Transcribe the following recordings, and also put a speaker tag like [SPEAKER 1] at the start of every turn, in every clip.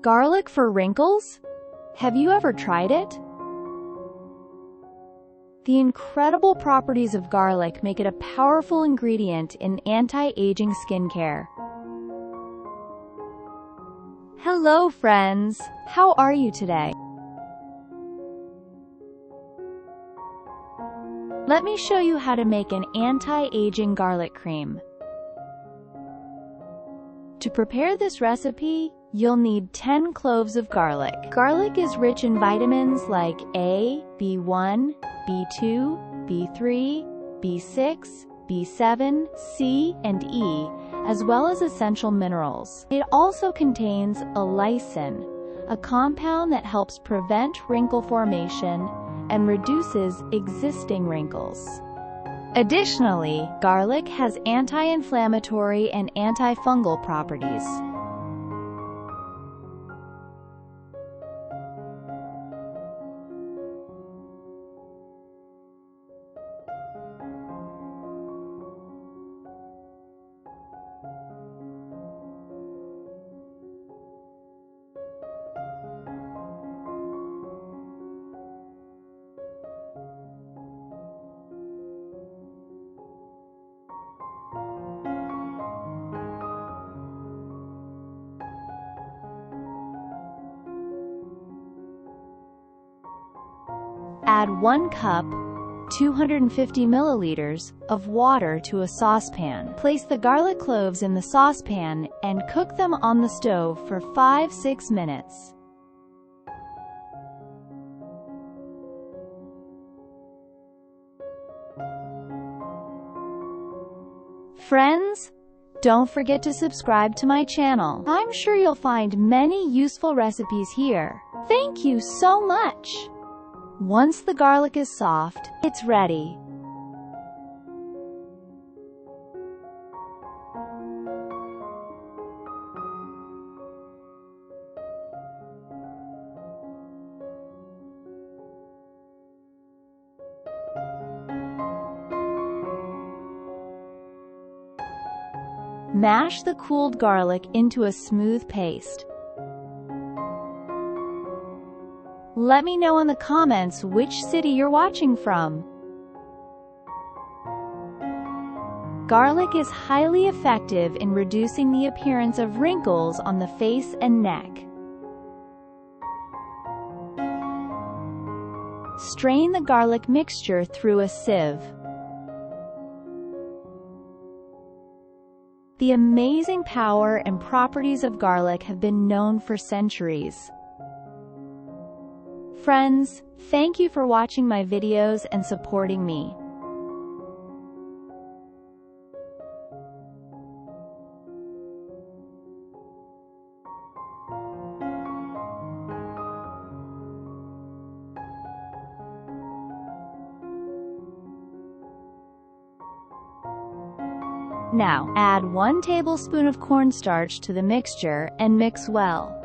[SPEAKER 1] Garlic for wrinkles? Have you ever tried it? The incredible properties of garlic make it a powerful ingredient in anti-aging skincare. Hello friends, how are you today? Let me show you how to make an anti-aging garlic cream. To prepare this recipe, you'll need 10 cloves of garlic. Garlic is rich in vitamins like A, B1, B2, B3, B6, B7, C, and E, as well as essential minerals. It also contains allicin, a compound that helps prevent wrinkle formation and reduces existing wrinkles. Additionally, garlic has anti-inflammatory and antifungal properties. Add 1 cup, 250 milliliters, of water to a saucepan. Place the garlic cloves in the saucepan and cook them on the stove for 5-6 minutes. Friends, don't forget to subscribe to my channel. I'm sure you'll find many useful recipes here. Thank you so much! Once the garlic is soft, it's ready. Mash the cooled garlic into a smooth paste. Let me know in the comments which city you're watching from. Garlic is highly effective in reducing the appearance of wrinkles on the face and neck. Strain the garlic mixture through a sieve. The amazing power and properties of garlic have been known for centuries. Friends, thank you for watching my videos and supporting me. Now, add 1 tablespoon of cornstarch to the mixture and mix well.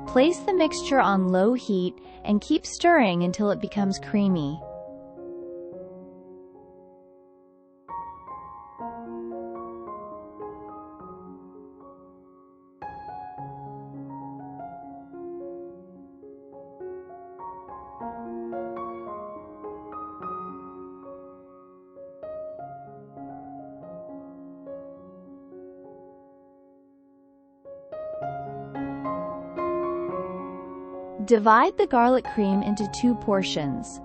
[SPEAKER 1] Place the mixture on low heat and keep stirring until it becomes creamy. Divide the garlic cream into 2 portions.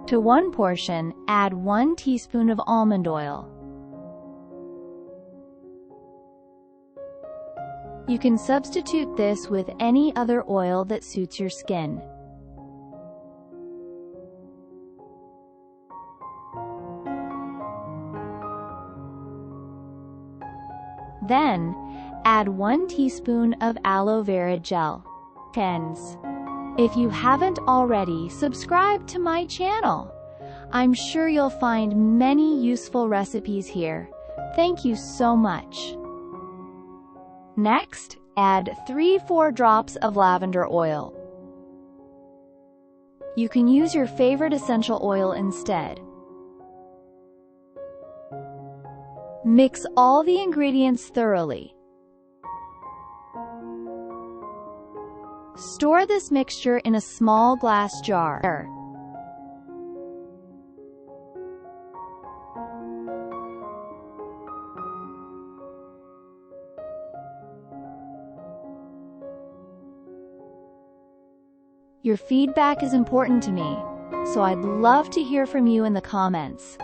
[SPEAKER 1] To 1 portion, add 1 teaspoon of almond oil. You can substitute this with any other oil that suits your skin. Then, add 1 teaspoon of aloe vera gel. If you haven't already, subscribe to my channel. I'm sure you'll find many useful recipes here. Thank you so much. Next, add 3-4 drops of lavender oil. You can use your favorite essential oil instead. Mix all the ingredients thoroughly. Store this mixture in a small glass jar. Your feedback is important to me, so I'd love to hear from you in the comments.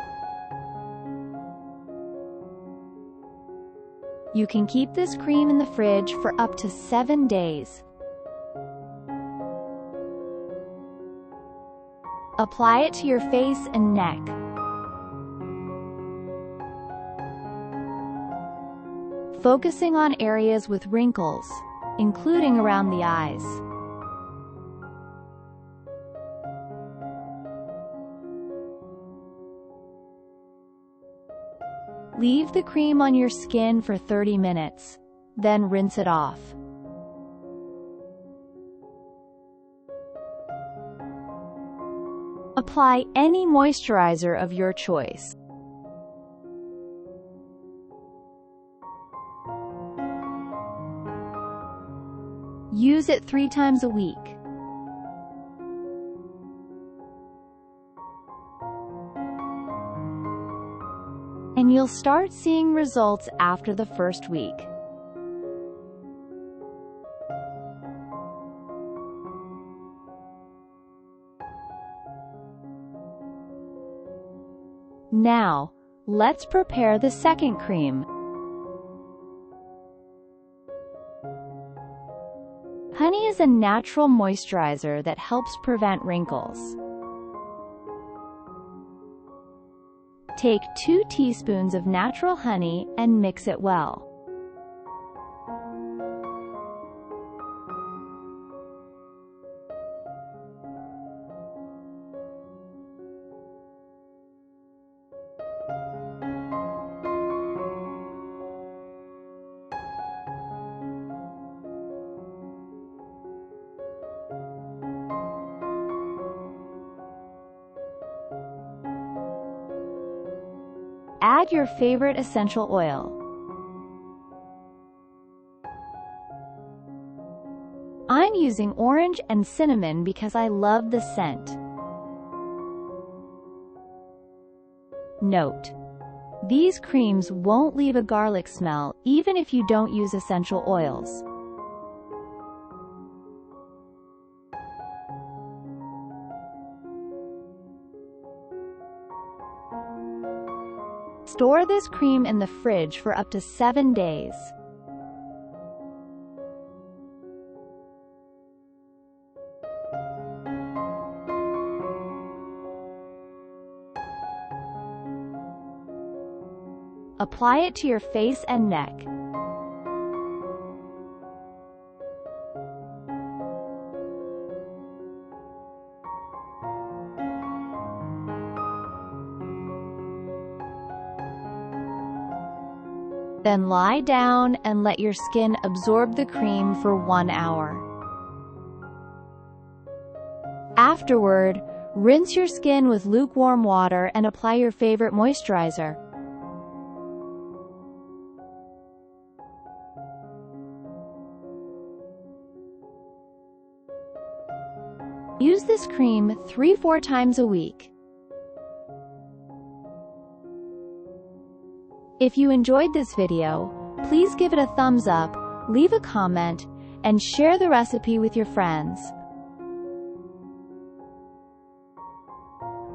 [SPEAKER 1] You can keep this cream in the fridge for up to 7 days. Apply it to your face and neck. Focusing on areas with wrinkles, including around the eyes. Leave the cream on your skin for 30 minutes, then rinse it off. Apply any moisturizer of your choice. Use it 3 times a week. And you'll start seeing results after the first week. Now, let's prepare the second cream. Honey is a natural moisturizer that helps prevent wrinkles. Take 2 teaspoons of natural honey and mix it well. Add your favorite essential oil. I'm using orange and cinnamon because I love the scent. Note: these creams won't leave a garlic smell even if you don't use essential oils. Store this cream in the fridge for up to 7 days. Apply it to your face and neck. Then lie down and let your skin absorb the cream for 1 hour. Afterward, rinse your skin with lukewarm water and apply your favorite moisturizer. Use this cream 3-4 times a week. If you enjoyed this video, please give it a thumbs up, leave a comment, and share the recipe with your friends.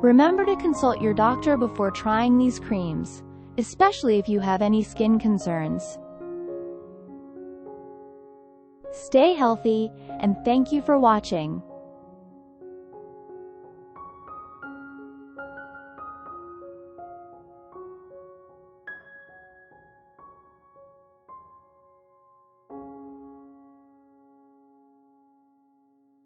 [SPEAKER 1] Remember to consult your doctor before trying these creams, especially if you have any skin concerns. Stay healthy, and thank you for watching.